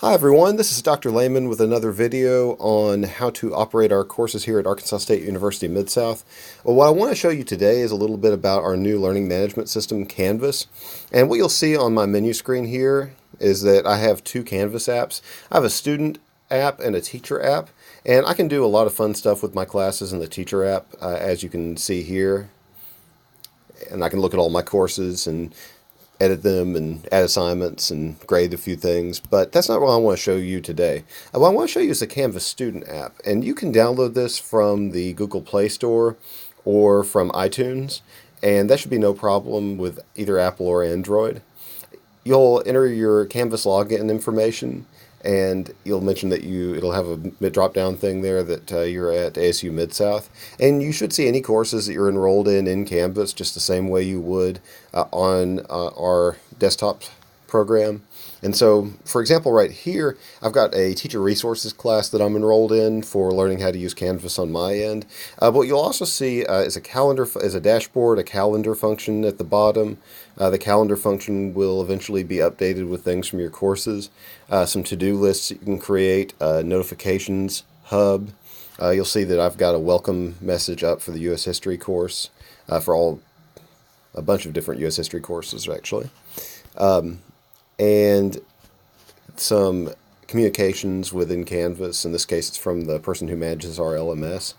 Hi everyone, this is Dr. Lehman with another video on how to operate our courses here at Arkansas State University Mid-South. Well, what I want to show you today is a little bit about our new learning management system, Canvas. And what you'll see on my menu screen here is that I have two Canvas apps. I have a student app and a teacher app, and I can do a lot of fun stuff with my classes in the teacher app, as you can see here. And I can look at all my courses and edit them and add assignments and grade a few things, but that's not what I want to show you today. What I want to show you is the Canvas Student app, and you can download this from the Google Play Store or from iTunes, and that should be no problem with either Apple or Android. You'll enter your Canvas login information, and you'll mention that it'll have a drop-down thing there that you're at ASU Mid-South, and you should see any courses that you're enrolled in Canvas just the same way you would on our desktop program. And so, for example, right here, I've got a teacher resources class that I'm enrolled in for learning how to use Canvas on my end. But what you'll also see is a dashboard, a calendar function at the bottom. The calendar function will eventually be updated with things from your courses. Some to-do lists that you can create, notifications hub. You'll see that I've got a welcome message up for the U.S. History course, for a bunch of different U.S. History courses, actually. And some communications within Canvas. In this case, it's from the person who manages our LMS.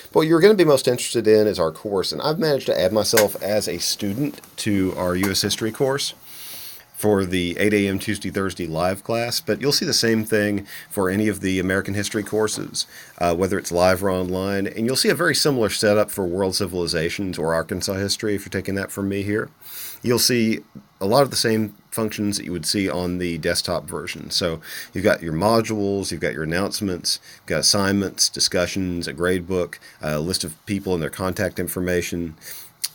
But what you're going to be most interested in is our course, and I've managed to add myself as a student to our U.S. History course for the 8 a.m. Tuesday, Thursday live class, but you'll see the same thing for any of the American history courses, whether it's live or online, and you'll see a very similar setup for world civilizations or Arkansas history if you're taking that from me here. You'll see a lot of the same functions that you would see on the desktop version. So you've got your modules, you've got your announcements, you've got assignments, discussions, a gradebook, a list of people and their contact information,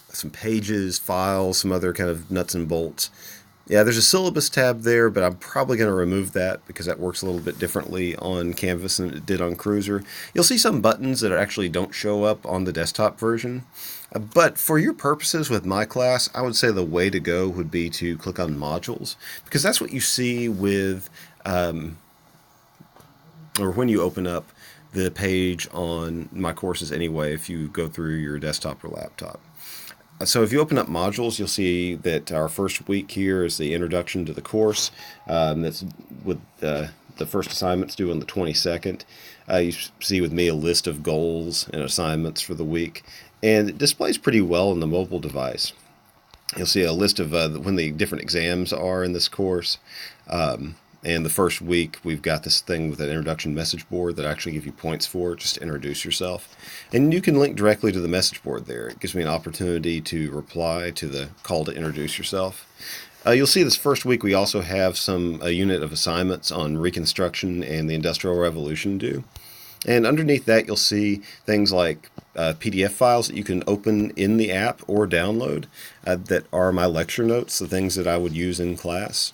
some pages, files, some other kind of nuts and bolts. Yeah, there's a syllabus tab there, but I'm probably going to remove that because that works a little bit differently on Canvas than it did on Cruiser. You'll see some buttons that actually don't show up on the desktop version. But for your purposes with my class, I would say the way to go would be to click on modules, because that's what you see with, or when you open up the page on my courses anyway, if you go through your desktop or laptop. So if you open up modules, you'll see that our first week here is the introduction to the course. That's with the first assignments due on the 22nd. You see with me a list of goals and assignments for the week. And it displays pretty well on the mobile device. You'll see a list of when the different exams are in this course. And the first week, we've got this thing with an introduction message board that I actually give you points for, just to introduce yourself. And you can link directly to the message board there. It gives me an opportunity to reply to the call to introduce yourself. You'll see this first week we also have a unit of assignments on Reconstruction and the Industrial Revolution due. And underneath that, you'll see things like PDF files that you can open in the app or download that are my lecture notes, the things that I would use in class.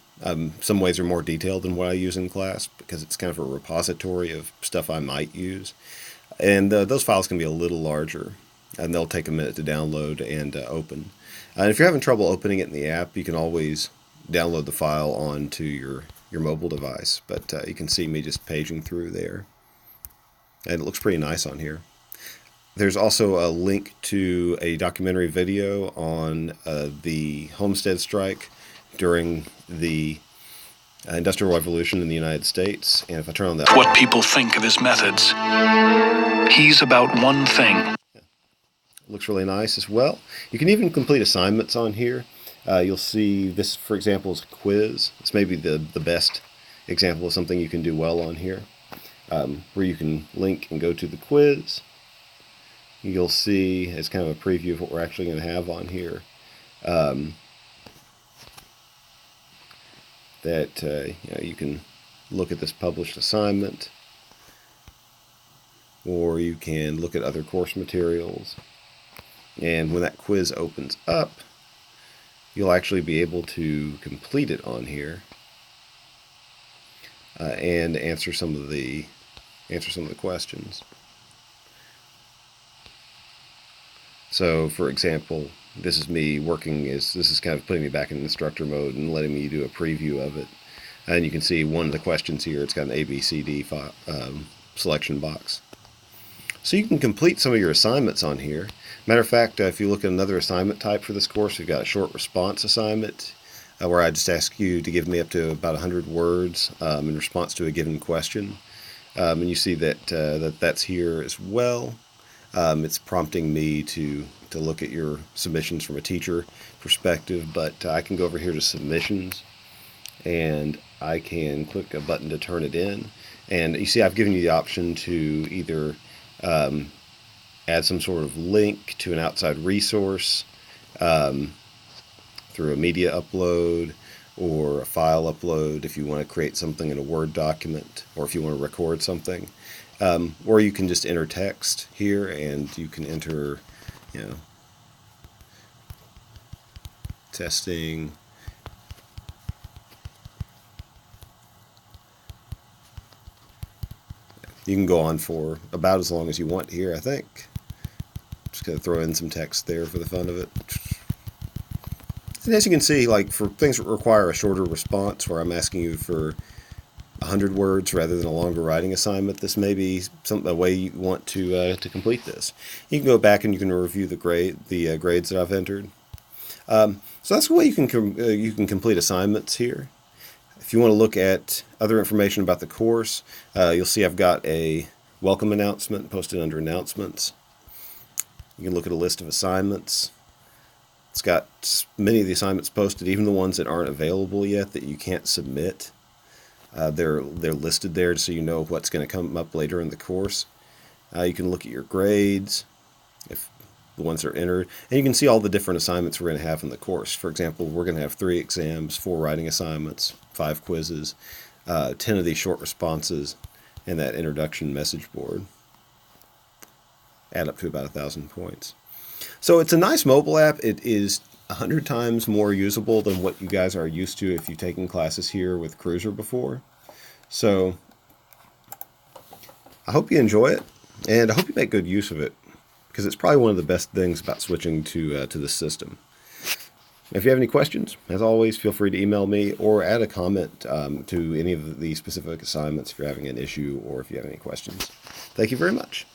Some ways are more detailed than what I use in class because it's kind of a repository of stuff I might use. And those files can be a little larger, and they'll take a minute to download and open. And if you're having trouble opening it in the app, you can always download the file onto your mobile device. But you can see me just paging through there. And it looks pretty nice on here. There's also a link to a documentary video on the Homestead strike during the Industrial Revolution in the United States. And if I turn on that... What people think of his methods. He's about one thing. Looks really nice as well. You can even complete assignments on here. You'll see this, for example, is a quiz. It's maybe the best example of something you can do well on here. Where you can link and go to the quiz. You'll see, as kind of a preview of what we're actually going to have on here, that you can look at this published assignment, or you can look at other course materials. And when that quiz opens up, you'll actually be able to complete it on here and answer some of the questions. So, for example, this is me working this is kind of putting me back in instructor mode and letting me do a preview of it. And you can see one of the questions here. It's got an A, B, C, D selection box. So you can complete some of your assignments on here. Matter of fact, if you look at another assignment type for this course, we've got a short response assignment where I just ask you to give me up to about 100 words in response to a given question. And you see that that's here as well. It's prompting me to look at your submissions from a teacher perspective, but I can go over here to submissions and I can click a button to turn it in. And you see I've given you the option to either add some sort of link to an outside resource through a media upload or a file upload if you want to create something in a Word document, or if you want to record something. Or you can just enter text here, and you can enter, testing. You can go on for about as long as you want here, I think. Just going to throw in some text there for the fun of it. And as you can see, like for things that require a shorter response, where I'm asking you for 100 words rather than a longer writing assignment, this may be a way you want to complete this. You can go back and you can review the grades that I've entered. So that's the way you can complete assignments here. If you want to look at other information about the course, you'll see I've got a welcome announcement posted under announcements. You can look at a list of assignments. It's got many of the assignments posted, even the ones that aren't available yet that you can't submit. They're listed there so you know what's going to come up later in the course. You can look at your grades, if the ones are entered, and you can see all the different assignments we're going to have in the course. For example, we're going to have 3 exams, 4 writing assignments, 5 quizzes, 10 of these short responses, and that introduction message board. Add up to about 1,000 points. So it's a nice mobile app. It is 100 times more usable than what you guys are used to if you've taken classes here with Cruiser before. So I hope you enjoy it, and I hope you make good use of it, because it's probably one of the best things about switching to this system. If you have any questions, as always, feel free to email me or add a comment to any of the specific assignments if you're having an issue or if you have any questions. Thank you very much.